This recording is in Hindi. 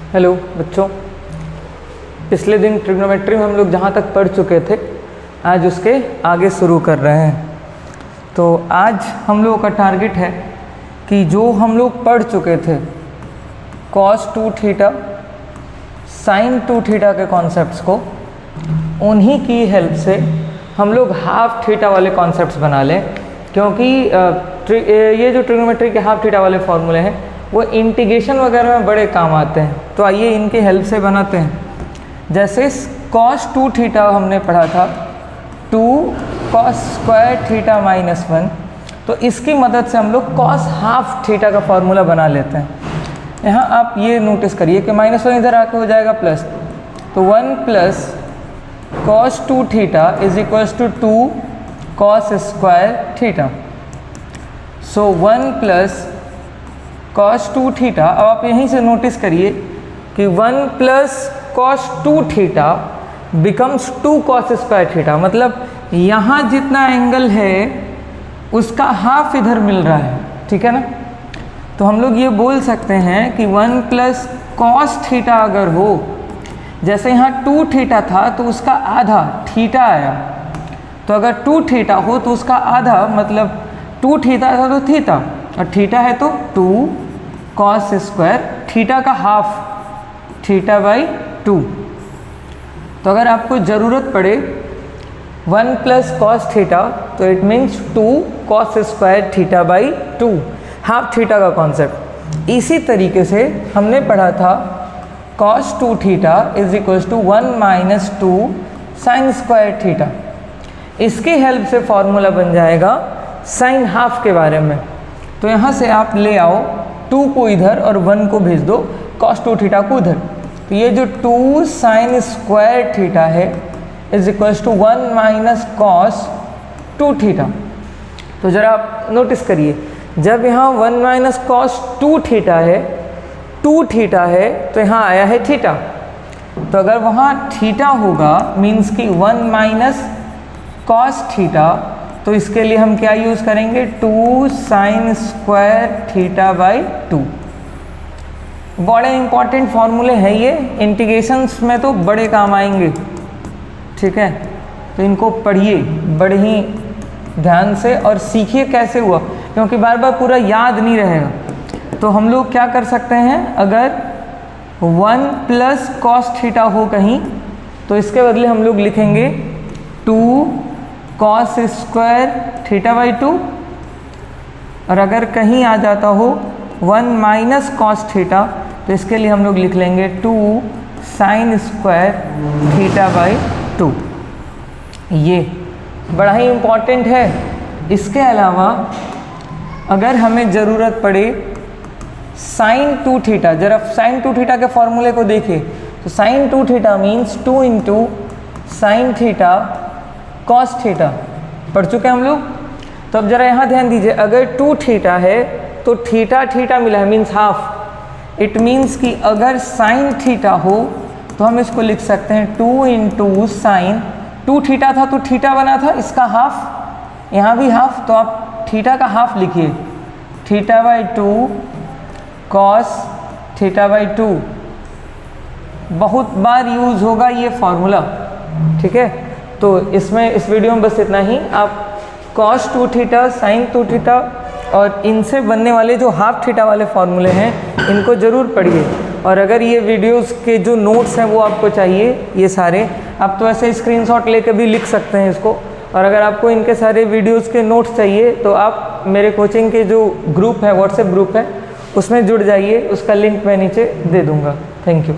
हेलो बच्चों, पिछले दिन ट्रिग्नोमेट्री में हम लोग जहाँ तक पढ़ चुके थे आज उसके आगे शुरू कर रहे हैं। तो आज हम लोगों का टारगेट है कि जो हम लोग पढ़ चुके थे cos 2 थीटा sin 2 थीटा के कॉन्सेप्ट्स को, उन्हीं की हेल्प से हम लोग हाफ थीटा वाले कॉन्सेप्ट्स बना लें, क्योंकि ये जो ट्रिग्नोमेट्री के हाफ थीटा वाले फॉर्मूले हैं वो इंटीग्रेशन वगैरह में बड़े काम आते हैं। तो आइए इनकी हेल्प से बनाते हैं। जैसे cos 2 थीटा हमने पढ़ा था 2 cos स्क्वायर थीटा माइनस 1, तो इसकी मदद से हम लोग cos हाफ थीटा का फॉर्मूला बना लेते हैं। यहाँ आप ये नोटिस करिए कि -1 इधर आके हो जाएगा प्लस, तो 1 plus cos 2 theta is equals to 2 cos square theta. So 1 plus cos 2 theta. अब आप यहीं से नोटिस करिए कि 1 plus cos 2 theta becomes 2 cos square theta, मतलब यहाँ जितना एंगल है उसका हाफ इधर मिल रहा है, ठीक है ना। तो हम लोग ये बोल सकते हैं कि 1 प्लस cos थीटा अगर हो, जैसे यहाँ 2 थीटा था तो उसका आधा थीटा आया, तो अगर 2 थीटा हो तो उसका आधा, मतलब 2 थीटा था तो थीटा, और थीटा है तो 2 cos स्क्वायर थीटा का हाफ थीटा बाई 2। तो अगर आपको ज़रूरत पड़े 1 प्लस cos थीटा तो it means 2 cos square theta by 2, half theta का कॉन्सेप्ट। इसी तरीके से हमने पढ़ा था cos 2 theta is equals to 1 minus 2 sine square theta. इसकी हेल्प से फॉर्मूला बन जाएगा साइन हाफ के बारे में। तो यहाँ से आप ले आओ 2 को इधर और 1 को भेज दो cos 2 थीटा को उधर, तो ये जो 2 साइन स्क्वायर थीटा है is equals to 1 minus cos 2 theta. तो ज़रा आप नोटिस करिए, जब यहाँ 1 माइनस cos 2 थीटा है, 2 थीटा है तो यहाँ आया है थीटा, तो अगर वहाँ थीटा होगा मीन्स कि 1 माइनस cos थीटा, तो इसके लिए हम क्या यूज़ करेंगे 2 साइन स्क्वायर थीटा बाई 2। बड़े इंपॉर्टेंट फॉर्मूले हैं ये, इंटीग्रेशंस में तो बड़े काम आएंगे, ठीक है। तो इनको पढ़िए बड़े ही ध्यान से और सीखिए कैसे हुआ, क्योंकि बार बार पूरा याद नहीं रहेगा। तो हम लोग क्या कर सकते हैं, अगर 1 प्लस cos थीटा हो कहीं तो इसके बदले हम लोग लिखेंगे 2 cos स्क्वायर थीटा बाई 2, और अगर कहीं आ जाता हो 1 माइनस cos थीटा तो इसके लिए हम लोग लिख लेंगे 2 साइन स्क्वायर थीटा बाई 2। ये बड़ा ही इम्पॉर्टेंट है। इसके अलावा अगर हमें ज़रूरत पड़े साइन 2 थीटा, जरा साइन 2 थीटा के फॉर्मूले को देखिए, तो sine 2 theta means 2 into sine theta cos theta, पढ़ चुके हैं हम लोग। तो अब जरा यहाँ ध्यान दीजिए, अगर 2 थीटा है तो थीटा थीटा मिला है मीन्स हाफ। इट मीन्स कि अगर साइन थीटा हो तो हम इसको लिख सकते हैं 2 इंटू साइन, 2 थीटा था तो थीटा बना था, इसका हाफ, यहाँ भी हाफ, तो आप थीटा का हाफ लिखिए, theta by 2 cos theta by 2। बहुत बार यूज़ होगा ये फॉर्मूला, ठीक है। तो इसमें इस वीडियो में बस इतना ही। आप cos 2 थीटा sin 2 थीटा और इनसे बनने वाले जो हाफ थीटा वाले फॉर्मूले हैं इनको ज़रूर पढ़िए। और अगर ये वीडियोस के जो नोट्स हैं वो आपको चाहिए, ये सारे आप तो ऐसे स्क्रीनशॉट लेके भी लिख सकते हैं इसको। और अगर आपको इनके सारे वीडियोस के नोट्स चाहिए तो आप मेरे कोचिंग के जो ग्रुप है, व्हाट्सएप ग्रुप है, उसमें जुड़ जाइए, उसका लिंक मैं नीचे दे दूँगा। Thank you.